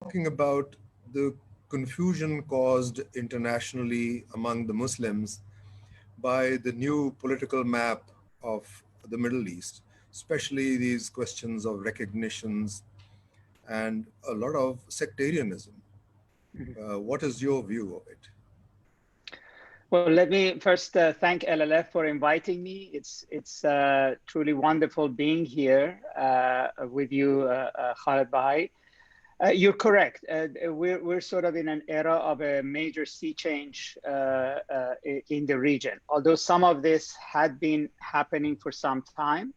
talking about the confusion caused internationally among the Muslims by the new political map of the Middle East, especially these questions of recognitions and a lot of sectarianism. What is your view of it? Well, let me first thank LLF for inviting me. It's truly wonderful being here with you, Khaled Bahai. You're correct. We're sort of in an era of a major sea change in the region. Although some of this had been happening for some time,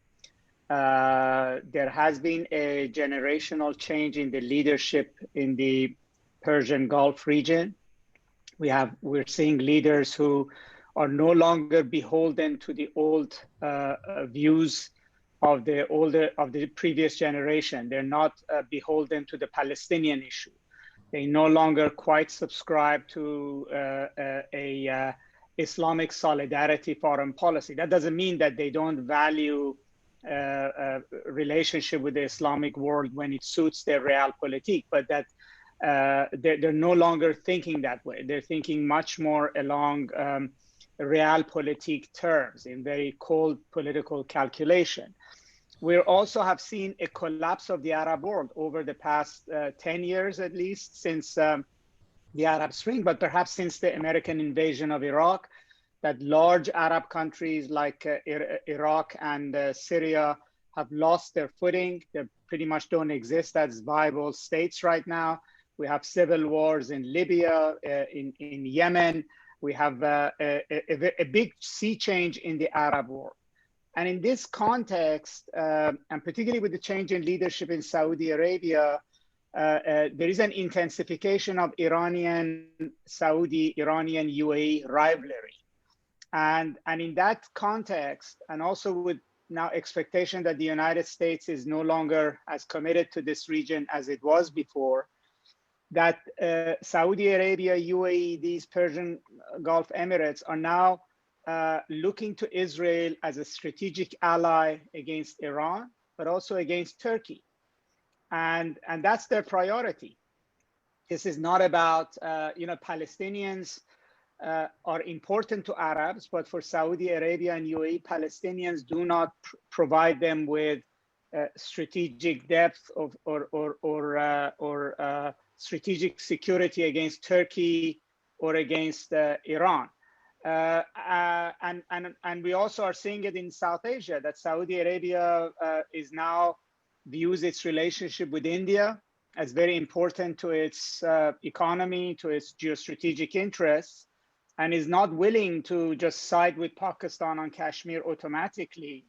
there has been a generational change in the leadership in the Persian Gulf region. We're seeing leaders who are no longer beholden to the old views of the previous generation. They're not beholden to the Palestinian issue. They no longer quite subscribe to a Islamic solidarity foreign policy. That doesn't mean that they don't value a relationship with the Islamic world when it suits their realpolitik, but that they're no longer thinking that way. They're thinking much more along realpolitik terms in very cold political calculation. We also have seen a collapse of the Arab world over the past 10 years, at least, since the Arab Spring, but perhaps since the American invasion of Iraq, that large Arab countries like Iraq and Syria have lost their footing. They pretty much don't exist as viable states right now. We have civil wars in Libya, in Yemen. We have a big sea change in the Arab world. And in this context, and particularly with the change in leadership in Saudi Arabia, there is an intensification of Iranian-Saudi, Iranian-UAE rivalry. And in that context, and also with now expectation that the United States is no longer as committed to this region as it was before, that Saudi Arabia, UAE, these Persian Gulf Emirates are now looking to Israel as a strategic ally against Iran, but also against Turkey. And that's their priority. This is not about, Palestinians are important to Arabs, but for Saudi Arabia and UAE, Palestinians do not provide them with strategic depth or strategic security against Turkey or against Iran. And we also are seeing it in South Asia, that Saudi Arabia is now views its relationship with India as very important to its economy, to its geostrategic interests, and is not willing to just side with Pakistan on Kashmir automatically,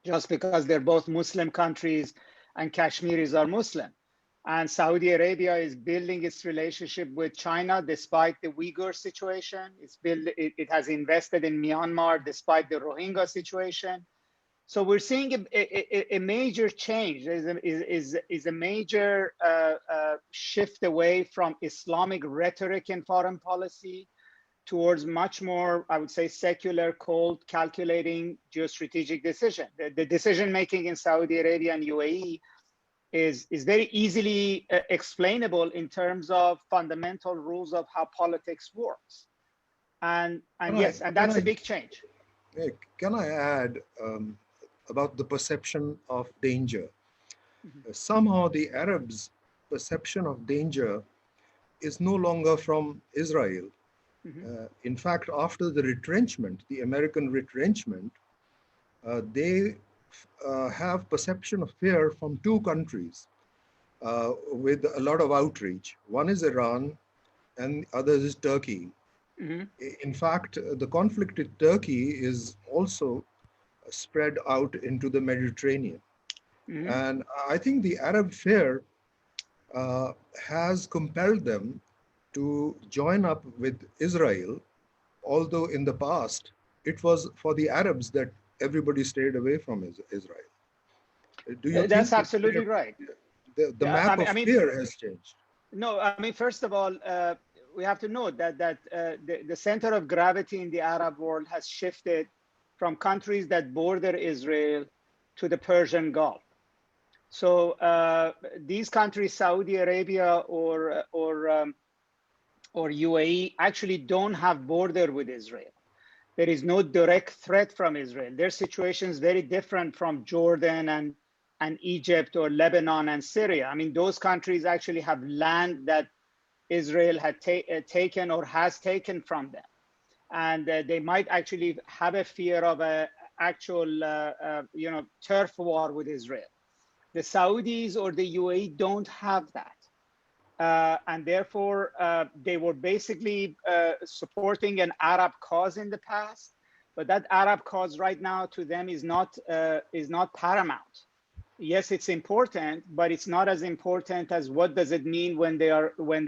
just because they're both Muslim countries and Kashmiris are Muslim. And Saudi Arabia is building its relationship with China despite the Uyghur situation. It has invested in Myanmar despite the Rohingya situation. So we're seeing a major change. Is a major shift away from Islamic rhetoric in foreign policy towards much more, I would say, secular, cold, calculating geostrategic decision. The decision making in Saudi Arabia and UAE is very easily explainable in terms of fundamental rules of how politics works. And that's a big change. Can I add about the perception of danger? Somehow the Arabs' perception of danger is no longer from Israel. In fact, after the retrenchment, the American retrenchment, they have perception of fear from two countries with a lot of outreach. One is Iran and the other is Turkey. In fact, the conflict in Turkey is also spread out into the Mediterranean. And I think the Arab fear has compelled them to join up with Israel, although in the past, it was for the Arabs that everybody stayed away from Israel. Do you That's absolutely right. The map of fear has changed. No, I mean, first of all, we have to note that the center of gravity in the Arab world has shifted from countries that border Israel to the Persian Gulf. So these countries, Saudi Arabia or UAE, actually don't have border with Israel. There is no direct threat from Israel. Their situation is very different from Jordan and Egypt or Lebanon and Syria. I mean, those countries actually have land that Israel had taken or has taken from them. And they might actually have a fear of an actual turf war with Israel. The Saudis or the UAE don't have that. And therefore, they were basically supporting an Arab cause in the past, but that Arab cause right now to them is not paramount. Yes, it's important, but it's not as important as what does it mean when they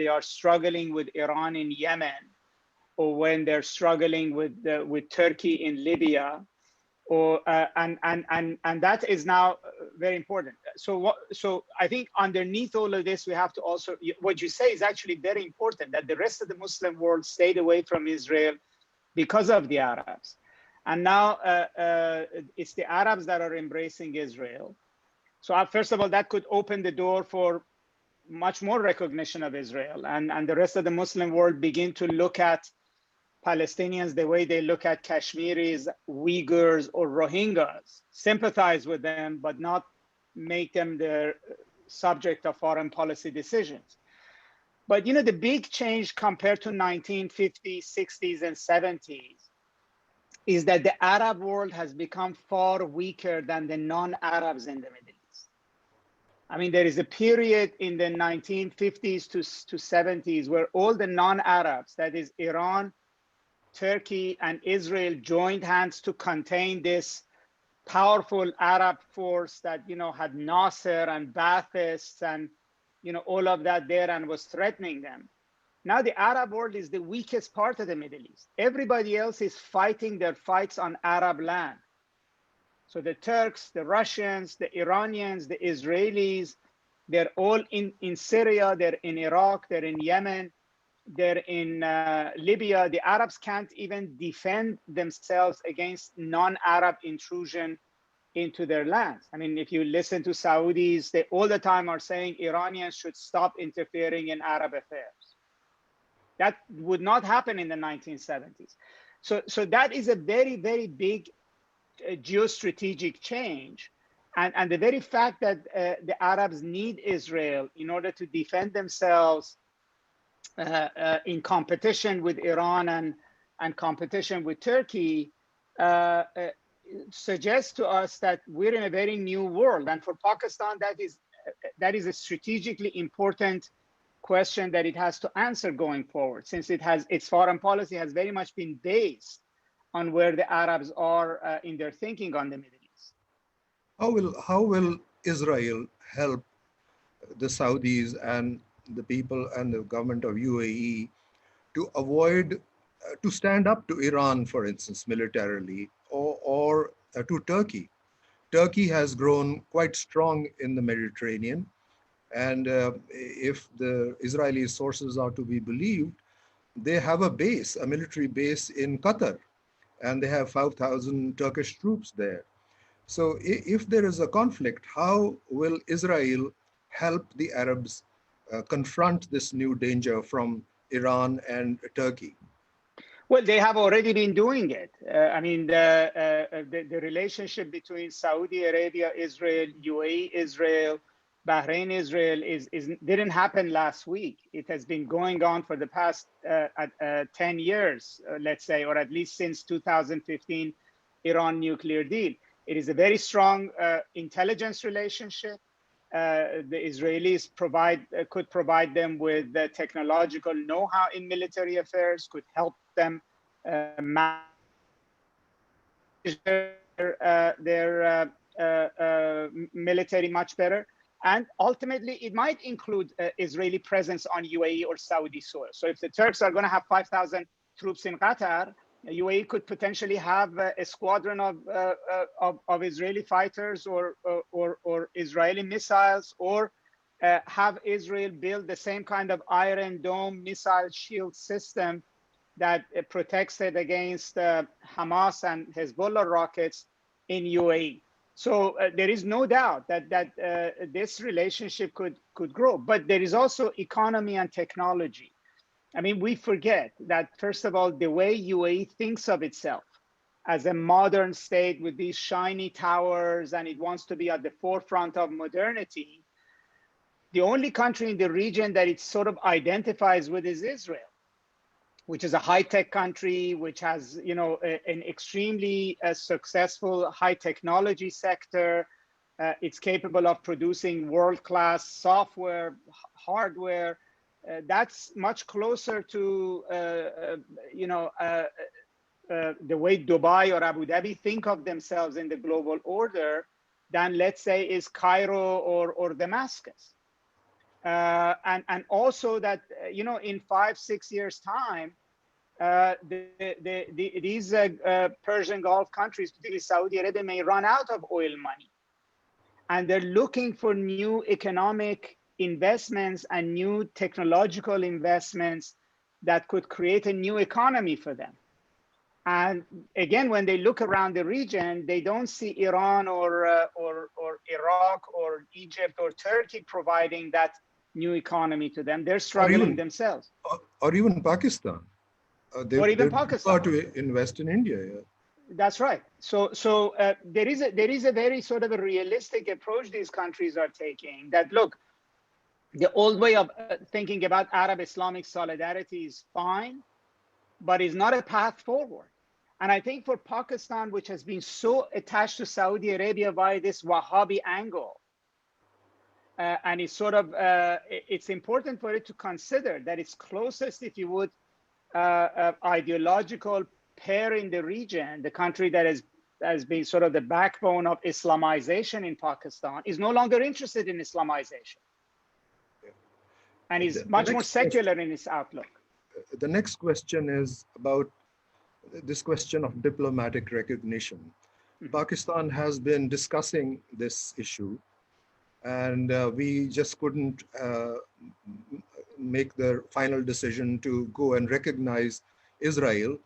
are struggling with Iran in Yemen, or when they're struggling with Turkey in Libya, or and that is now very important. So I think underneath all of this, we have to also, what you say is actually very important, that the rest of the Muslim world stayed away from Israel because of the Arabs, and now it's the Arabs that are embracing Israel. So first of all, that could open the door for much more recognition of Israel, and the rest of the Muslim world begin to look at Palestinians the way they look at Kashmiris, Uyghurs, or Rohingyas, sympathize with them, but not make them the subject of foreign policy decisions. But the big change compared to 1950s, 60s, and 70s is that the Arab world has become far weaker than the non-Arabs in the Middle East. I mean, there is a period in the 1950s to 70s where all the non-Arabs, that is Iran, Turkey, and Israel, joined hands to contain this powerful Arab force that had Nasser and Baathists and all of that there, and was threatening them. Now the Arab world is the weakest part of the Middle East. Everybody else is fighting their fights on Arab land. So the Turks, the Russians, the Iranians, the Israelis, they're all in Syria, they're in Iraq, they're in Yemen, they're in Libya. The Arabs can't even defend themselves against non-Arab intrusion into their lands. I mean, if you listen to Saudis, they all the time are saying Iranians should stop interfering in Arab affairs. That would not happen in the 1970s. So that is a very, very big geostrategic change. And the very fact that the Arabs need Israel in order to defend themselves in competition with Iran and competition with Turkey suggests to us that we're in a very new world. And for Pakistan, that is a strategically important question that it has to answer going forward, since its foreign policy has very much been based on where the Arabs are in their thinking on the Middle East. How will Israel help the Saudis and the people and the government of UAE to avoid, to stand up to Iran, for instance, militarily, or to Turkey? Turkey has grown quite strong in the Mediterranean. And if the Israeli sources are to be believed, they have a base, a military base in Qatar, and they have 5,000 Turkish troops there. So if there is a conflict, how will Israel help the Arabs confront this new danger from Iran and Turkey? Well, they have already been doing it. I mean, the relationship between Saudi Arabia, Israel, UAE, Israel, Bahrain, Israel didn't happen last week. It has been going on for the past 10 years, let's say, or at least since 2015 Iran nuclear deal. It is a very strong intelligence relationship. The Israelis could provide them with the technological know-how in military affairs, could help them manage their military much better. And ultimately, it might include Israeli presence on UAE or Saudi soil. So if the Turks are going to have 5,000 troops in Qatar, UAE could potentially have a squadron of Israeli fighters or Israeli missiles, or have Israel build the same kind of Iron Dome missile shield system that protects it against Hamas and Hezbollah rockets in UAE. So there is no doubt that this relationship could grow, but there is also economy and technology. I mean, we forget that, first of all, the way UAE thinks of itself as a modern state with these shiny towers, and it wants to be at the forefront of modernity. The only country in the region that it sort of identifies with is Israel, which is a high-tech country, which has, you know, an extremely successful high technology sector. It's capable of producing world-class software, hardware. That's much closer to, you know, the way Dubai or Abu Dhabi think of themselves in the global order than, let's say, is Cairo or Damascus. And also that, you know, in 5-6 years' time, these Persian Gulf countries, particularly Saudi Arabia, may run out of oil money. And they're looking for new economic investments and new technological investments that could create a new economy for them. And again, when they look around the region, they don't see Iran or Iraq or Egypt or Turkey providing that new economy to them. They're struggling themselves. Or even Pakistan. Or even Pakistan. To invest in India. Yeah. That's right. So there is a very sort of a realistic approach these countries are taking. That, look, the old way of thinking about Arab-Islamic solidarity is fine, but is not a path forward. And I think for Pakistan, which has been so attached to Saudi Arabia by this Wahhabi angle, and it's sort of, it's important for it to consider that its closest, if you would, ideological pair in the region, the country that has been sort of the backbone of Islamization in Pakistan, is no longer interested in Islamization. Yeah. And is much more secular in its outlook. The next question is about this question of diplomatic recognition. Mm-hmm. Pakistan has been discussing this issue, and we just couldn't make the final decision to go and recognize Israel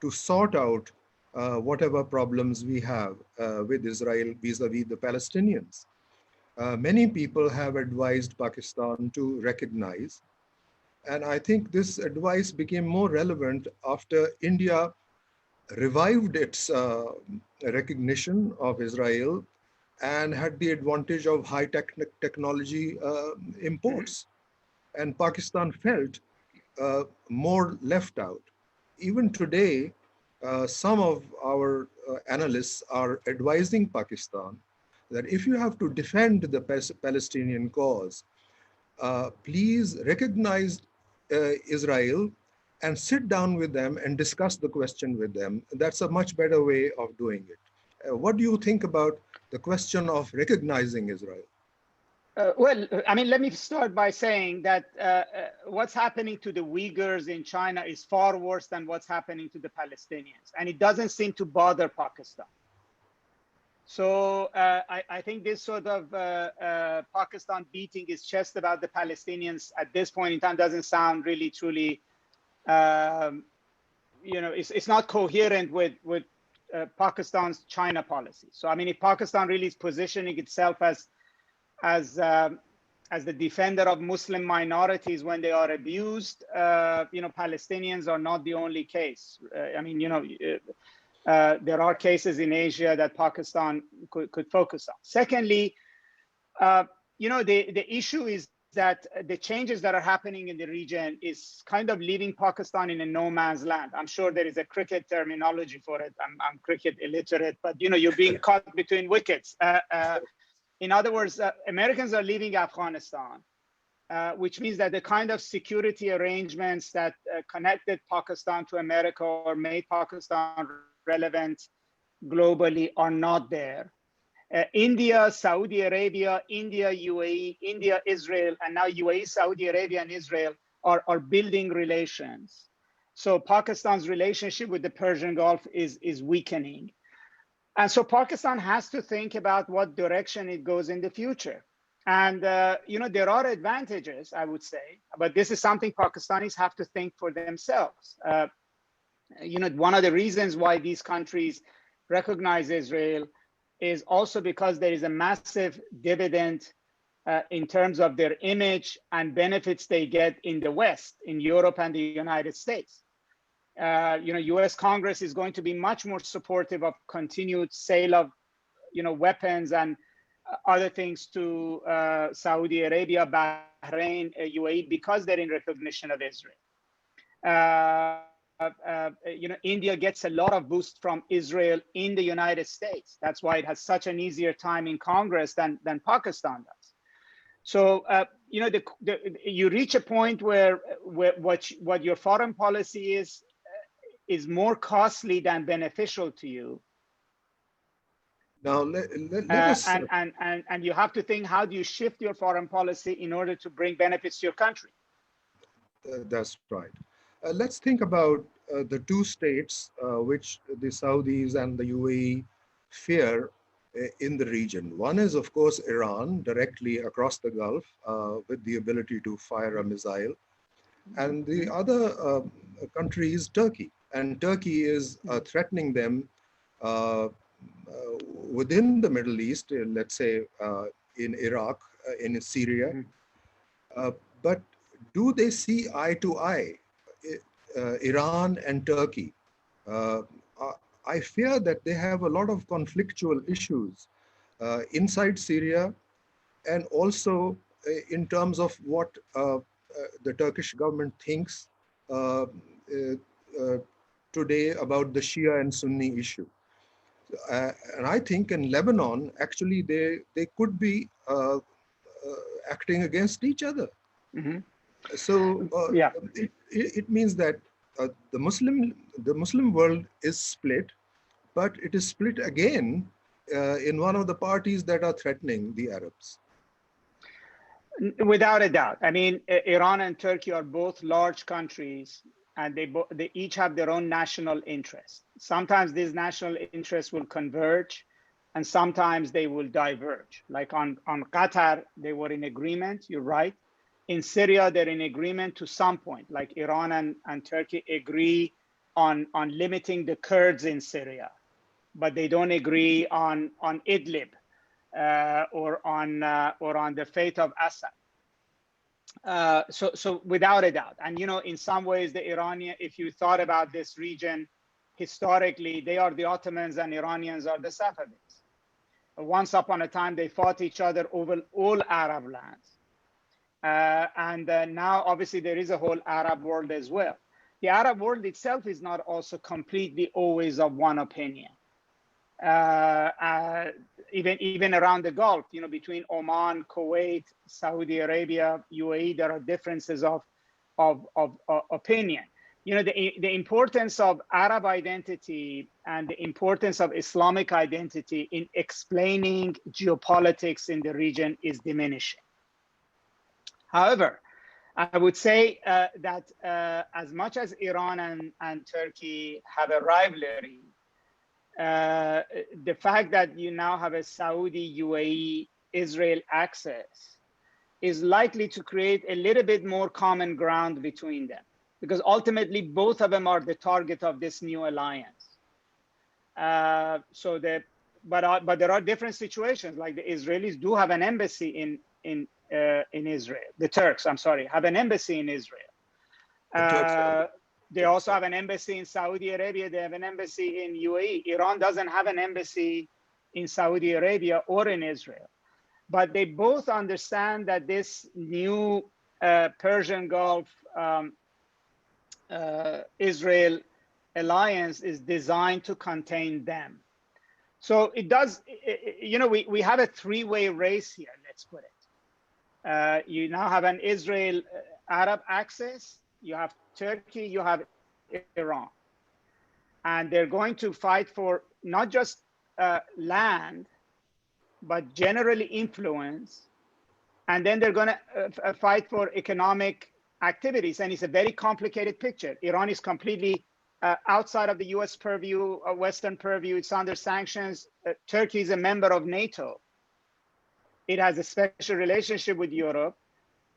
to sort out whatever problems we have with Israel vis-a-vis the Palestinians. Many people have advised Pakistan to recognize, and I think this advice became more relevant after India revived its recognition of Israel and had the advantage of high technology imports. And Pakistan felt more left out. Even today, some of our analysts are advising Pakistan that if you have to defend the Palestinian cause, please recognize Israel and sit down with them and discuss the question with them. That's a much better way of doing it. What do you think about the question of recognizing Israel? Well, I mean, let me start by saying that what's happening to the Uyghurs in China is far worse than what's happening to the Palestinians. And it doesn't seem to bother Pakistan. So I think this sort of Pakistan beating its chest about the Palestinians at this point in time doesn't sound really, truly, you know, it's not coherent with Pakistan's China policy. So, I mean, if Pakistan really is positioning itself as the defender of Muslim minorities when they are abused, you know, Palestinians are not the only case. I mean, you know, there are cases in Asia that Pakistan could focus on. Secondly, you know, the issue is that the changes that are happening in the region is kind of leaving Pakistan in a no man's land. I'm sure there is a cricket terminology for it. I'm cricket illiterate, but, you know, you're being caught between wickets. In other words, Americans are leaving Afghanistan, which means that the kind of security arrangements that connected Pakistan to America or made Pakistan relevant globally are not there. India, Saudi Arabia, India, UAE, India, Israel, and now UAE, Saudi Arabia, and Israel are building relations. So Pakistan's relationship with the Persian Gulf is weakening. And so Pakistan has to think about what direction it goes in the future. And, you know, there are advantages, I would say, but this is something Pakistanis have to think for themselves. You know, one of the reasons why these countries recognize Israel is also because there is a massive dividend in terms of their image and benefits they get in the West, in Europe and the United States. U.S. Congress is going to be much more supportive of continued sale of, weapons and other things to Saudi Arabia, Bahrain, UAE, because they're in recognition of Israel. India gets a lot of boost from Israel in the United States. That's why it has such an easier time in Congress than Pakistan does. So, you reach a point where what your foreign policy is more costly than beneficial to you. Now, let us... And you have to think, how do you shift your foreign policy in order to bring benefits to your country? That's right. Let's think about the two states which the Saudis and the UAE fear in the region. One is, of course, Iran, directly across the Gulf with the ability to fire a missile. And the other country is Turkey. And Turkey is threatening them within the Middle East, let's say in Iraq, in Syria. But do they see eye to eye, Iran and Turkey? I fear that they have a lot of conflictual issues inside Syria, and also in terms of what the Turkish government thinks today about the Shia and Sunni issue. And I think in Lebanon, actually, they could be acting against each other. So it means that the Muslim world is split, but it is split again in one of the parties that are threatening the Arabs. Without a doubt. I mean, Iran and Turkey are both large countries, and they each have their own national interests. Sometimes these national interests will converge, and sometimes they will diverge. Like on Qatar, they were in agreement, you're right. In Syria, they're in agreement to some point, like Iran and Turkey agree on limiting the Kurds in Syria, but they don't agree on Idlib or on the fate of Assad. So without a doubt, and in some ways, the Iranian, if you thought about this region historically, they are the Ottomans and Iranians are the Safavids. Once upon a time, they fought each other over all Arab lands. And now, obviously, there is a whole Arab world as well. The Arab world itself is not also completely always of one opinion. Even around the Gulf, between Oman, Kuwait, Saudi Arabia, UAE, there are differences of opinion. The importance of Arab identity and the importance of Islamic identity in explaining geopolitics in the region is diminishing. However, I would say that as much as Iran and Turkey have a rivalry, the fact that you now have a Saudi, UAE, Israel axis is likely to create a little bit more common ground between them, because ultimately both of them are the target of this new alliance. But there are different situations. Like the Israelis do have an embassy in Israel. The Turks, I'm sorry, have an embassy in Israel. They also have an embassy in Saudi Arabia. They have an embassy in UAE. Iran doesn't have an embassy in Saudi Arabia or in Israel. But they both understand that this new Persian Gulf Israel alliance is designed to contain them. So it does, we have a three-way race here, let's put it. You now have an Israel-Arab axis, you have Turkey, you have Iran. And they're going to fight for not just land, but generally influence. And then they're going to fight for economic activities. And it's a very complicated picture. Iran is completely outside of the US purview, Western purview. It's under sanctions. Turkey is a member of NATO. It has a special relationship with Europe.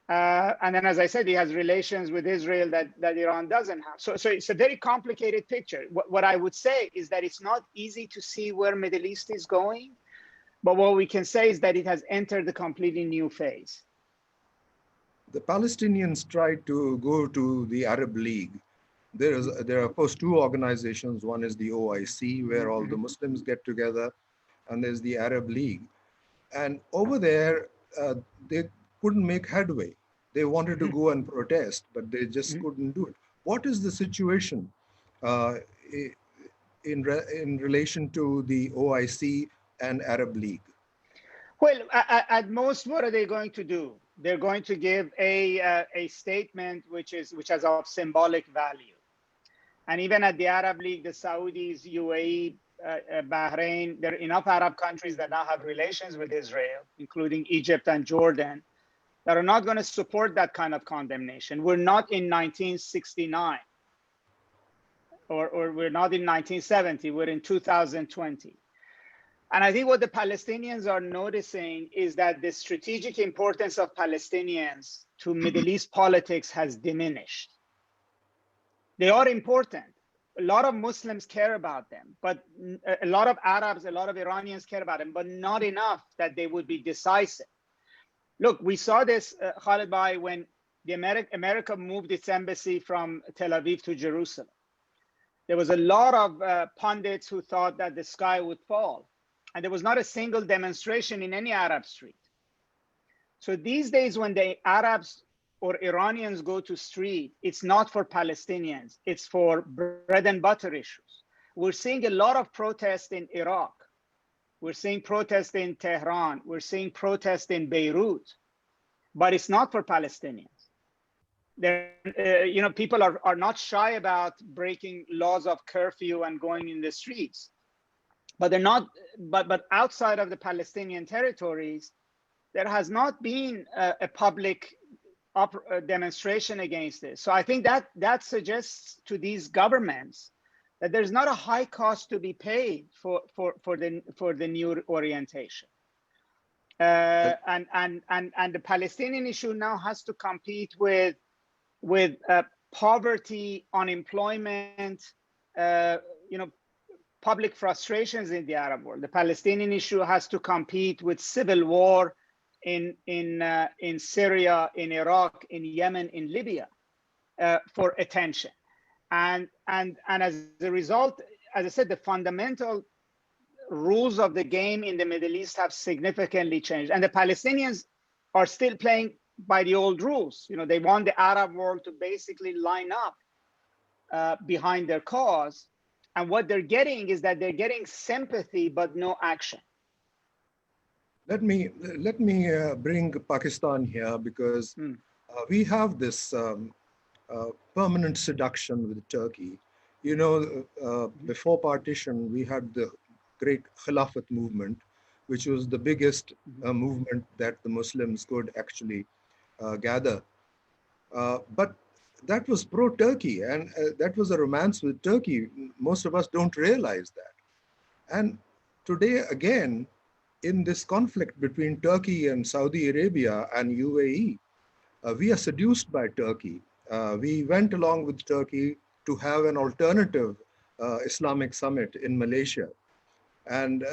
And then, as I said, it has relations with Israel that Iran doesn't have. So it's a very complicated picture. What I would say is that it's not easy to see where Middle East is going. But what we can say is that it has entered a completely new phase. The Palestinians tried to go to the Arab League. There are, of course, two organizations. One is the OIC, where all the Muslims get together, and there's the Arab League. And over there, they couldn't make headway. They wanted to go and protest, but they just couldn't do it. What is the situation in relation to the OIC and Arab League? Well, at most, what are they going to do? They're going to give a statement which has of symbolic value. And even at the Arab League, the Saudis, UAE, Bahrain, there are enough Arab countries that now have relations with Israel, including Egypt and Jordan, that are not going to support that kind of condemnation. We're not in 1969, or we're not in 1970, we're in 2020. And I think what the Palestinians are noticing is that the strategic importance of Palestinians to Middle East politics has diminished. They are important. A lot of Muslims care about them, but a lot of Arabs, a lot of Iranians care about them, but not enough that they would be decisive. Look, we saw this, Khalid Bhai, when the America moved its embassy from Tel Aviv to Jerusalem. There was a lot of pundits who thought that the sky would fall. And there was not a single demonstration in any Arab street. So these days, when the Arabs or Iranians go to street, it's not for Palestinians, it's for bread and butter issues. We're seeing a lot of protests in Iraq. We're seeing protests in Tehran. We're seeing protests in Beirut, but it's not for Palestinians. People are not shy about breaking laws of curfew and going in the streets. But they're not. But outside of the Palestinian territories, there has not been a public demonstration against this. So I think that suggests to these governments that there's not a high cost to be paid for the new orientation. And the Palestinian issue now has to compete with poverty, unemployment, public frustrations in the Arab world. The Palestinian issue has to compete with civil war in Syria, in Iraq, in Yemen, in Libya for attention. And as a result, as I said, the fundamental rules of the game in the Middle East have significantly changed. And the Palestinians are still playing by the old rules. They want the Arab world to basically line up behind their cause. And what they're getting is that they're getting sympathy, but no action. Let me bring Pakistan here, because we have this permanent seduction with Turkey. Before partition, we had the great Khilafat movement, which was the biggest movement that the Muslims could actually gather. But that was pro-Turkey, and that was a romance with Turkey. Most of us don't realize that. And today, again, in this conflict between Turkey and Saudi Arabia and UAE, we are seduced by Turkey. We went along with Turkey to have an alternative Islamic summit in Malaysia. And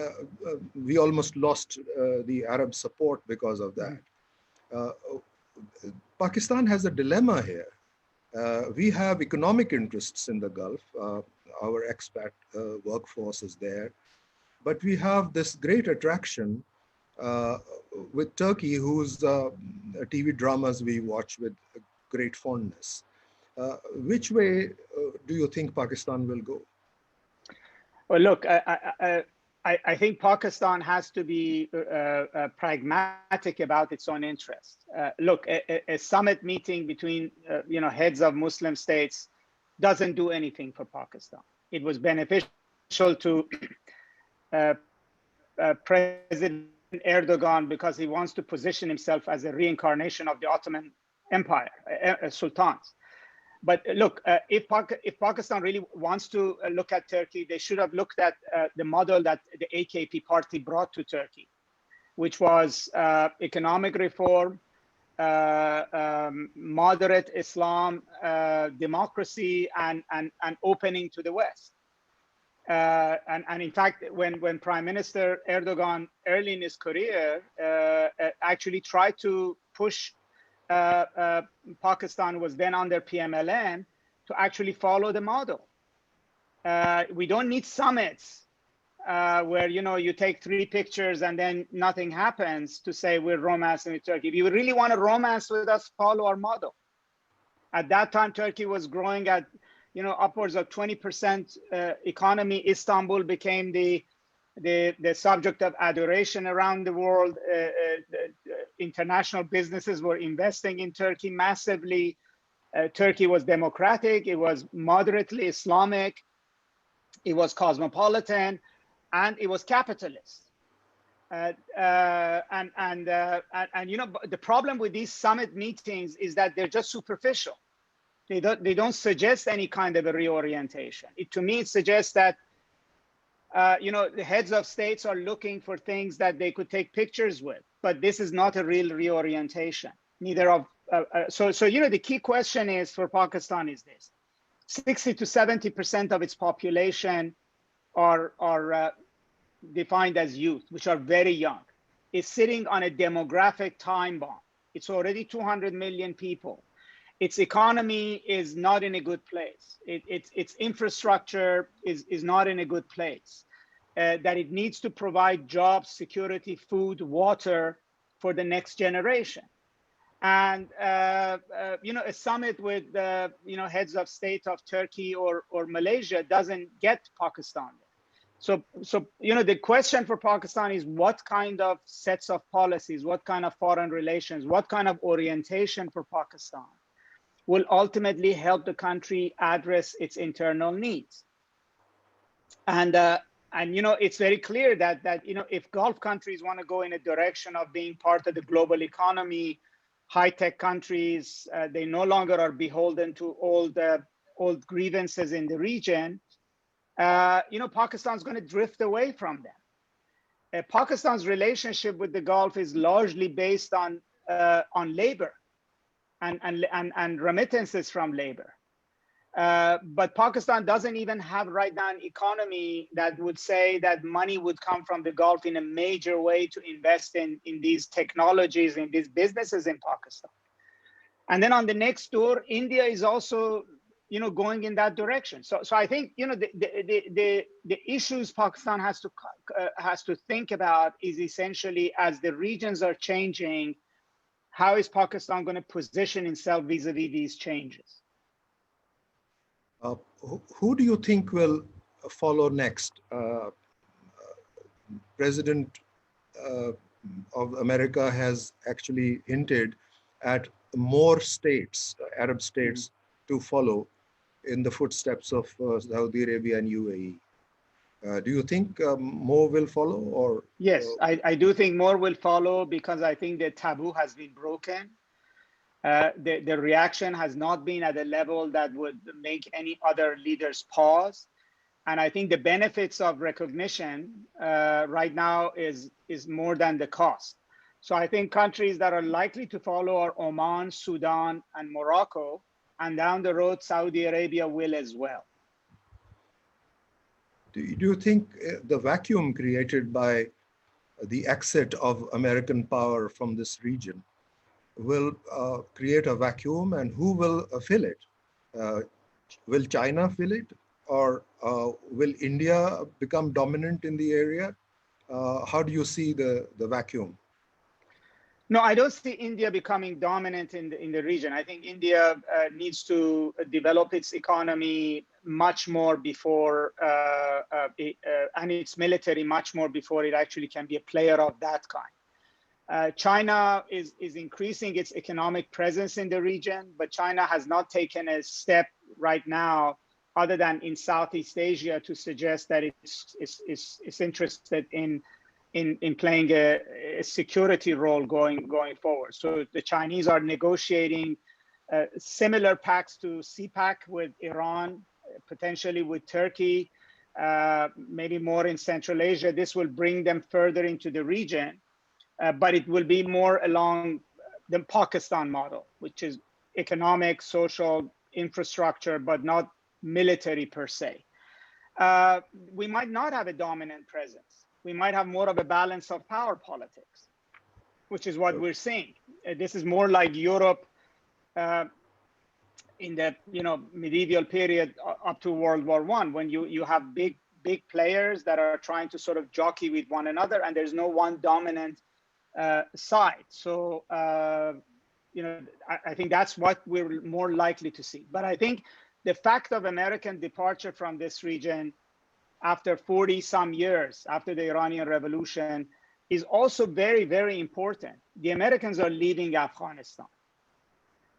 we almost lost the Arab support because of that. Pakistan has a dilemma here. We have economic interests in the Gulf. Our expat workforce is there. But we have this great attraction with Turkey, whose TV dramas we watch with great fondness. Which way do you think Pakistan will go? Well, look, I think Pakistan has to be pragmatic about its own interests. Look, a summit meeting between heads of Muslim states doesn't do anything for Pakistan. It was beneficial to President Erdogan because he wants to position himself as a reincarnation of the Ottoman Empire, sultans. But look, if Pakistan really wants to look at Turkey, they should have looked at the model that the AKP party brought to Turkey, which was economic reform, moderate Islam, democracy, and opening to the West. And in fact, when Prime Minister Erdogan early in his career actually tried to push Pakistan, was then under PMLN, to actually follow the model. We don't need summits where you take 3 pictures and then nothing happens to say we're romancing with Turkey. If you really want to romance with us, follow our model. At that time, Turkey was growing at upwards of 20% economy. Istanbul became the subject of adoration around the world. International businesses were investing in Turkey massively. Turkey was democratic. It was moderately Islamic. It was cosmopolitan, and it was capitalist. The problem with these summit meetings is that they're just superficial. They don't suggest any kind of a reorientation. To me, it suggests that the heads of states are looking for things that they could take pictures with, but this is not a real reorientation. The key question is for Pakistan is this: 60 to 70% of its population are defined as youth, which are very young. It's sitting on a demographic time bomb. It's already 200 million people. Its economy is not in a good place. Its infrastructure is not in a good place. That it needs to provide jobs, security, food, water for the next generation. And a summit with heads of state of Turkey or Malaysia doesn't get Pakistan there. So the question for Pakistan is what kind of sets of policies, what kind of foreign relations, what kind of orientation for Pakistan will ultimately help the country address its internal needs. And it's very clear that if Gulf countries want to go in a direction of being part of the global economy, high-tech countries, they no longer are beholden to old grievances in the region. Pakistan's going to drift away from them. Pakistan's relationship with the Gulf is largely based on labor and remittances from labor. But Pakistan doesn't even have right now an economy that would say that money would come from the Gulf in a major way to invest in these technologies, in these businesses in Pakistan. And then on the next door, India is also going in that direction. So I think the issues Pakistan has to think about is essentially, as the regions are changing, how is Pakistan going to position itself vis-a-vis these changes? Who do you think will follow next? President of America has actually hinted at more states, Arab states, to follow in the footsteps of Saudi Arabia and UAE. Do you think more will follow? Or yes, I do think more will follow, because I think the taboo has been broken. The reaction has not been at a level that would make any other leaders pause. And I think the benefits of recognition right now is more than the cost. So I think countries that are likely to follow are Oman, Sudan, and Morocco. And down the road, Saudi Arabia will as well. Do you think the vacuum created by the exit of American power from this region will create a vacuum, and who will fill it? Will China fill it, or will India become dominant in the area? How do you see the vacuum? No, I don't see India becoming dominant in the region. I think India needs to develop its economy much more before, and its military much more before it actually can be a player of that kind. China is increasing its economic presence in the region, but China has not taken a step right now other than in Southeast Asia to suggest that it's interested in playing a security role going forward. So the Chinese are negotiating similar pacts to CPAC with Iran, potentially with Turkey, maybe more in Central Asia. This will bring them further into the region, but it will be more along the Pakistan model, which is economic, social, infrastructure, but not military per se. we might not have a dominant presence. We might have more of a balance of power politics, which is what we're seeing. This is more like Europe in the medieval period up to World War I, when you have big players that are trying to sort of jockey with one another, and there's no one dominant side. So I think that's what we're more likely to see. But I think the fact of American departure from this region after 40 some years after the Iranian Revolution is also very, very important. The Americans are leaving Afghanistan.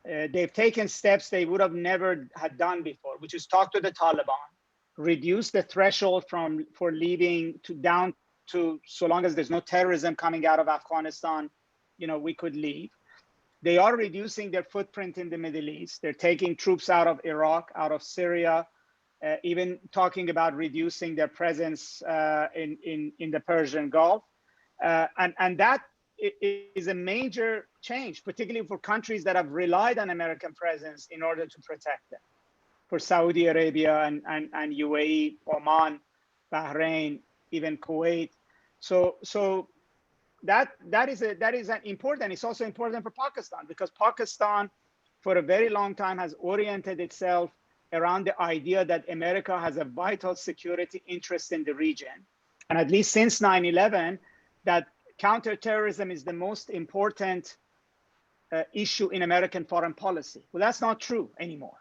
They've taken steps they would have never had done before, which is talk to the Taliban, reduce the threshold for leaving down to, so long as there's no terrorism coming out of Afghanistan, we could leave. They are reducing their footprint in the Middle East. They're taking troops out of Iraq, out of Syria, even talking about reducing their presence in the Persian Gulf. And that is a major change, particularly for countries that have relied on American presence in order to protect them. For Saudi Arabia and UAE, Oman, Bahrain, even Kuwait. So that is important. It's also important for Pakistan, because Pakistan for a very long time has oriented itself around the idea that America has a vital security interest in the region. And at least since 9/11, that counterterrorism is the most important issue in American foreign policy. Well, that's not true anymore.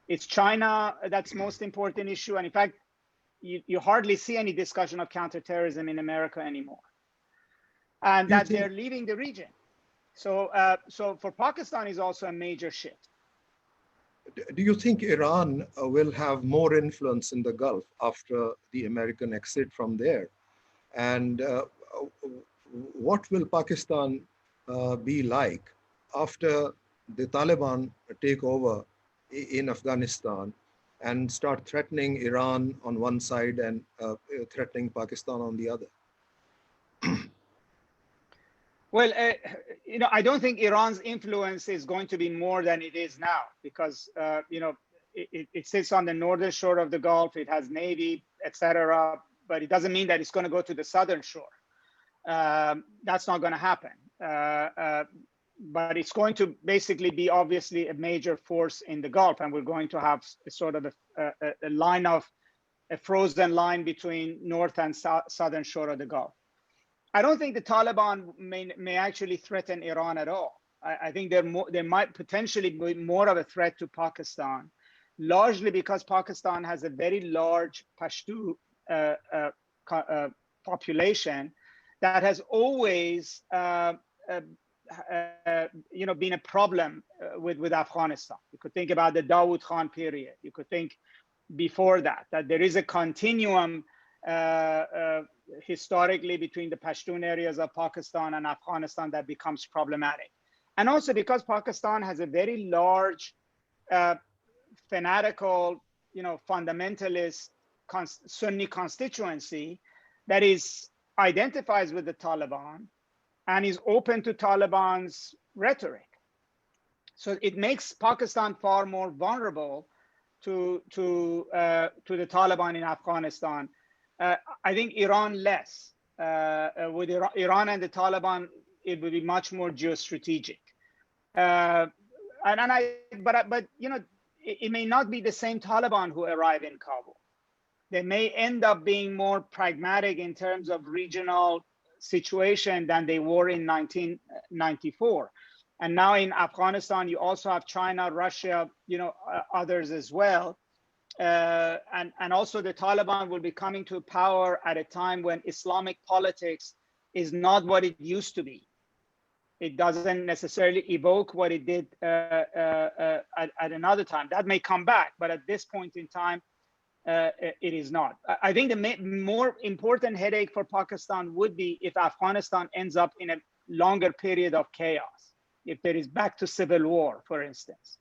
It's China that's most important issue. And in fact, you hardly see any discussion of counterterrorism in America anymore. And that they're leaving the region. So for Pakistan is also a major shift. Do you think Iran will have more influence in the Gulf after the American exit from there? And what will Pakistan be like after the Taliban take over in Afghanistan and start threatening Iran on one side and threatening Pakistan on the other? Well, I don't think Iran's influence is going to be more than it is now, because it sits on the northern shore of the Gulf. It has navy, etc. But it doesn't mean that it's going to go to the southern shore. That's not going to happen. But it's going to basically be obviously a major force in the Gulf, and we're going to have a sort of a frozen line between north and southern shore of the Gulf. I don't think the Taliban may actually threaten Iran at all. I think they might potentially be more of a threat to Pakistan, largely because Pakistan has a very large Pashto population that has always been a problem with Afghanistan. You could think about the Dawood Khan period. You could think before that there is a continuum historically between the Pashtun areas of Pakistan and Afghanistan that becomes problematic. And also because Pakistan has a very large fanatical, fundamentalist Sunni constituency that identifies with the Taliban and is open to Taliban's rhetoric. So it makes Pakistan far more vulnerable to the Taliban in Afghanistan. I think Iran less. With Iran and the Taliban, it would be much more geostrategic. But it may not be the same Taliban who arrive in Kabul. They may end up being more pragmatic in terms of regional situation than they were in 1994. And now in Afghanistan, you also have China, Russia, others as well. And also the Taliban will be coming to power at a time when Islamic politics is not what it used to be. It doesn't necessarily evoke what it did at another time. That may come back, but at this point in time, it is not. I think the more important headache for Pakistan would be if Afghanistan ends up in a longer period of chaos, if there is back to civil war, for instance,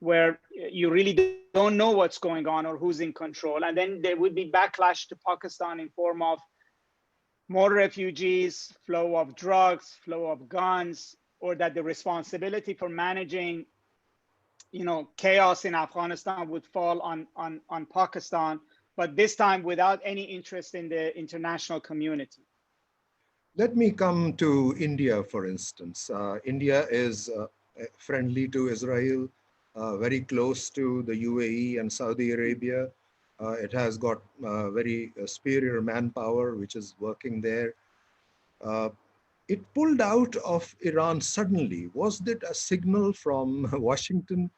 where you really don't know what's going on or who's in control. And then there would be backlash to Pakistan in form of more refugees, flow of drugs, flow of guns, or that the responsibility for managing chaos in Afghanistan would fall on Pakistan but this time without any interest in the international community. Let me come to India, for instance. India is friendly to Israel, very close to the UAE and Saudi Arabia. It has got very superior manpower, which is working there. Uh, it pulled out of Iran suddenly. Was that a signal from Washington?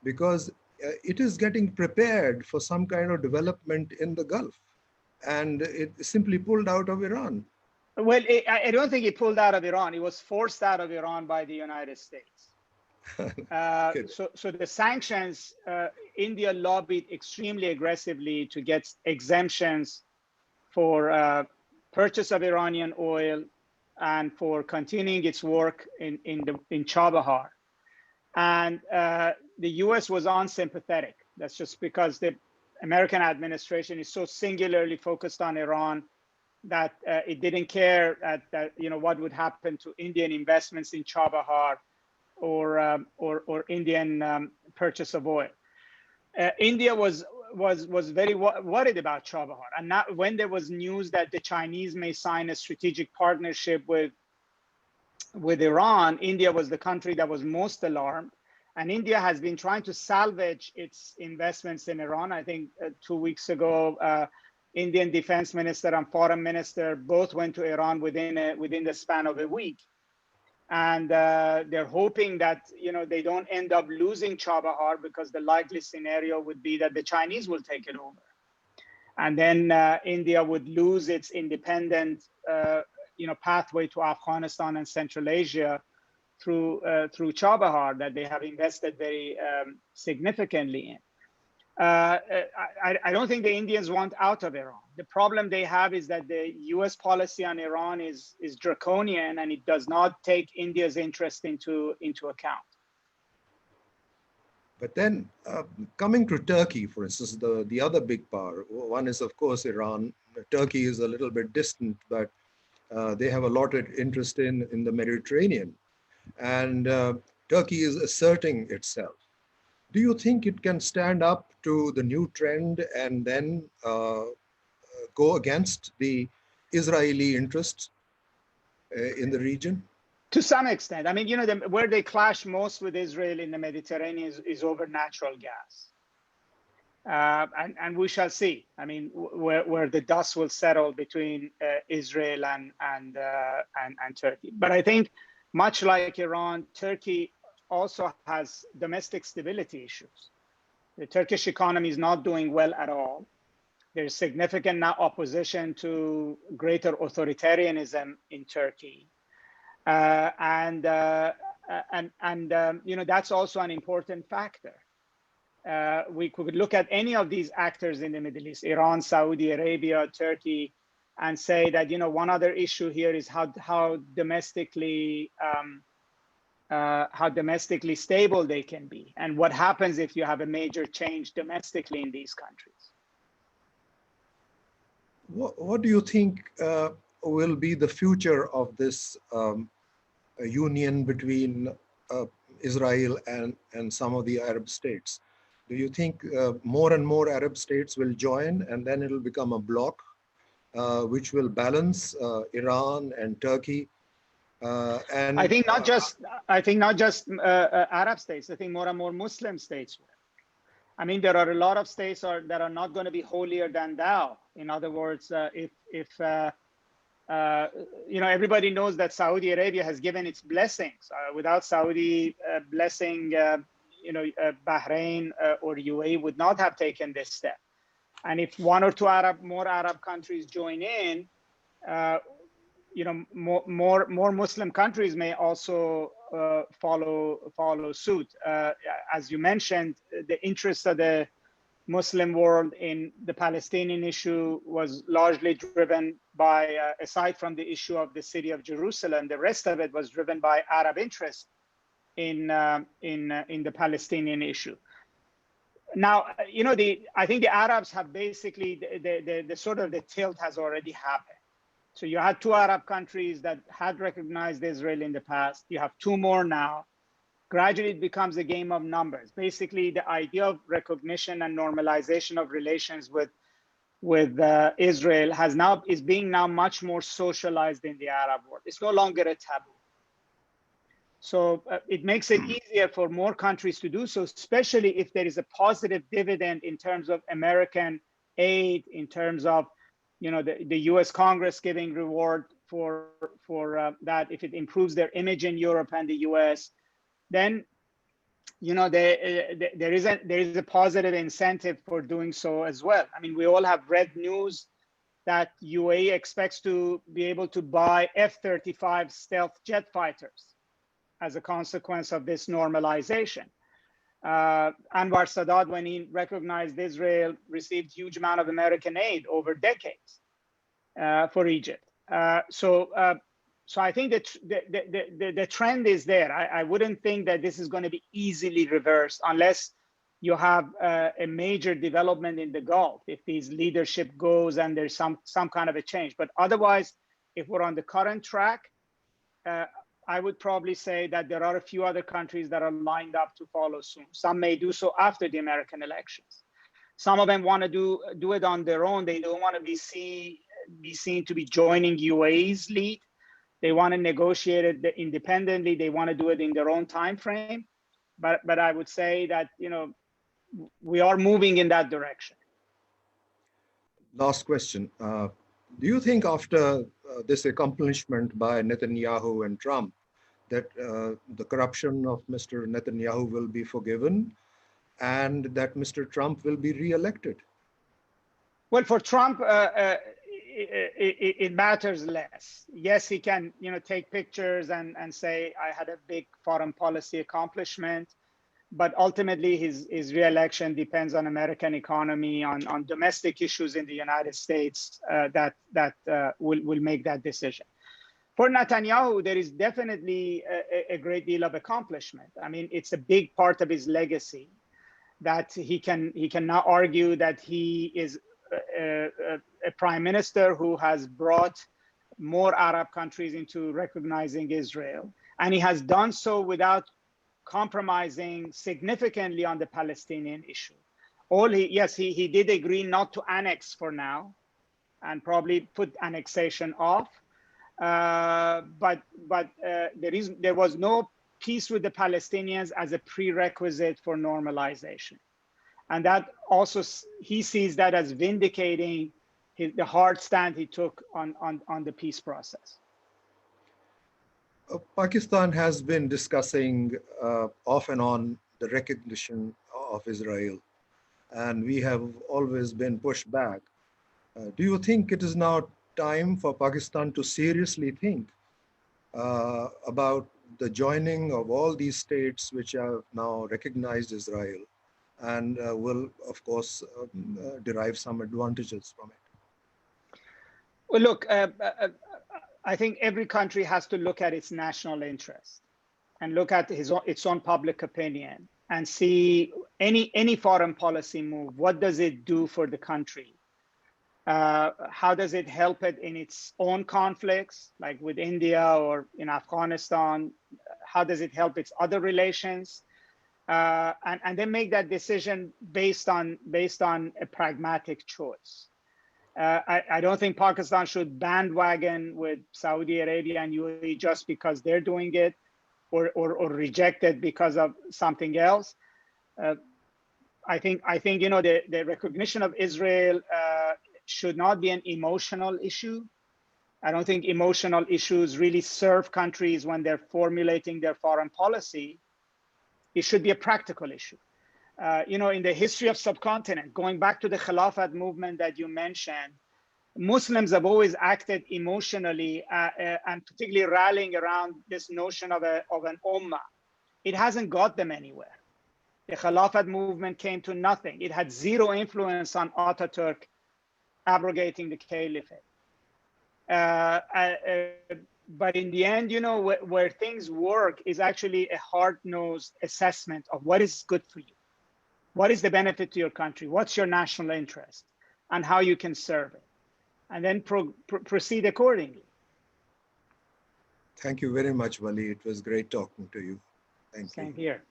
Because it is getting prepared for some kind of development in the Gulf, and it simply pulled out of Iran. Well, I don't think it pulled out of Iran. It was forced out of Iran by the United States. So the sanctions, India lobbied extremely aggressively to get exemptions for purchase of Iranian oil and for continuing its work in Chabahar. And the US was unsympathetic. That's just because the American administration is so singularly focused on Iran that it didn't care that what would happen to Indian investments in Chabahar or Indian purchase of oil. India was very worried about Chabahar, and now when there was news that the Chinese may sign a strategic partnership with Iran, India was the country that was most alarmed. And India has been trying to salvage its investments in Iran. I think 2 weeks ago, Indian Defense Minister and Foreign Minister both went to Iran within the span of a week. And they're hoping that they don't end up losing Chabahar, because the likely scenario would be that the Chinese will take it over. And then India would lose its independent pathway to Afghanistan and Central Asia through Chabahar that they have invested very significantly in. I don't think the Indians want out of Iran. The problem they have is that the US policy on Iran is draconian, and it does not take India's interest into account. But then coming to Turkey, for instance, the other big power, one is of course Iran. Turkey is a little bit distant, but they have a lot of interest in the Mediterranean. And Turkey is asserting itself. Do you think it can stand up to the new trend and then go against the Israeli interests in the region? To some extent. I mean, where they clash most with Israel in the Mediterranean is over natural gas. And we shall see. I mean, where the dust will settle between Israel and Turkey. But I think, much like Iran, Turkey also has domestic stability issues. The Turkish economy is not doing well at all. There's significant now opposition to greater authoritarianism in Turkey. That's also an important factor. We could look at any of these actors in the Middle East, Iran, Saudi Arabia, Turkey, and say that one other issue here is how domestically stable they can be, and what happens if you have a major change domestically in these countries. What do you think will be the future of this union between Israel and some of the Arab states? Do you think more and more Arab states will join, and then it'll become a bloc which will balance Iran and Turkey? And I think not just Arab states. I think more and more Muslim states will. I mean, there are a lot of states that are not going to be holier than thou. In other words, if everybody knows that Saudi Arabia has given its blessings. Without Saudi blessing, Bahrain or UAE would not have taken this step. And if one or two more Arab countries join in, more Muslim countries may also follow suit. As you mentioned, the interest of the Muslim world in the Palestinian issue was largely driven by, aside from the issue of the city of Jerusalem, the rest of it was driven by Arab interest in the Palestinian issue. Now, I think the Arabs have basically the sort of the tilt has already happened. So you had two Arab countries that had recognized Israel in the past. You have two more now. Gradually, it becomes a game of numbers. Basically, the idea of recognition and normalization of relations with with Israel is being now much more socialized in the Arab world. It's no longer a taboo. So it makes it easier for more countries to do so, especially if there is a positive dividend in terms of American aid, in terms of, you know, the U.S. Congress giving reward for that. If it improves their image in Europe and the U.S., then, you know, there is a positive incentive for doing so as well. I mean, we all have read news that UAE expects to be able to buy F-35 stealth jet fighters as a consequence of this normalization. Anwar Sadat, when he recognized Israel, received huge amount of American aid over decades for Egypt. So I think that the trend is there. I wouldn't think that this is going to be easily reversed unless you have a major development in the Gulf, if these leadership goes and there's some kind of a change. But otherwise, if we're on the current track, I would probably say that there are a few other countries that are lined up to follow soon. Some may do so after the American elections. Some of them want to do it on their own. They don't want to be seen to be joining UAE's lead. They want to negotiate it independently. They want to do it in their own time frame. But I would say that, you know, we are moving in that direction. Last question. Do you think after this accomplishment by Netanyahu and Trump that the corruption of Mr. Netanyahu will be forgiven and that Mr. Trump will be re-elected? Well, for Trump, it matters less. Yes, he can, you know, take pictures and say, I had a big foreign policy accomplishment. But ultimately, his re-election depends on American economy, on domestic issues in the United States that will make that decision. For Netanyahu, there is definitely a great deal of accomplishment. I mean, it's a big part of his legacy that he can now argue that he is a prime minister who has brought more Arab countries into recognizing Israel, and he has done so without compromising significantly on the Palestinian issue. He did agree not to annex for now and probably put annexation off. But there was no peace with the Palestinians as a prerequisite for normalization. And that also, he sees that as vindicating the hard stand he took on the peace process. Pakistan has been discussing off and on the recognition of Israel, and we have always been pushed back. Do you think it is now time for Pakistan to seriously think about the joining of all these states which have now recognized Israel and will, of course, derive some advantages from it? Well, look, I think every country has to look at its national interest and look at its own public opinion and see any foreign policy move. What does it do for the country? How does it help it in its own conflicts, like with India or in Afghanistan? How does it help its other relations? And then make that decision based on a pragmatic choice. I don't think Pakistan should bandwagon with Saudi Arabia and UAE just because they're doing it, or reject it because of something else. I think you know, the recognition of Israel should not be an emotional issue. I don't think emotional issues really serve countries when they're formulating their foreign policy. It should be a practical issue. You know, in the history of subcontinent, going back to the Khilafat movement that you mentioned, Muslims have always acted emotionally and particularly rallying around this notion of an ummah. It hasn't got them anywhere. The Khilafat movement came to nothing. It had zero influence on Ataturk abrogating the caliphate. But in the end, you know, where things work is actually a hard-nosed assessment of what is good for you. What is the benefit to your country? What's your national interest? And how you can serve it. And then proceed accordingly. Thank you very much, Wali. It was great talking to you. Thank you. Same here.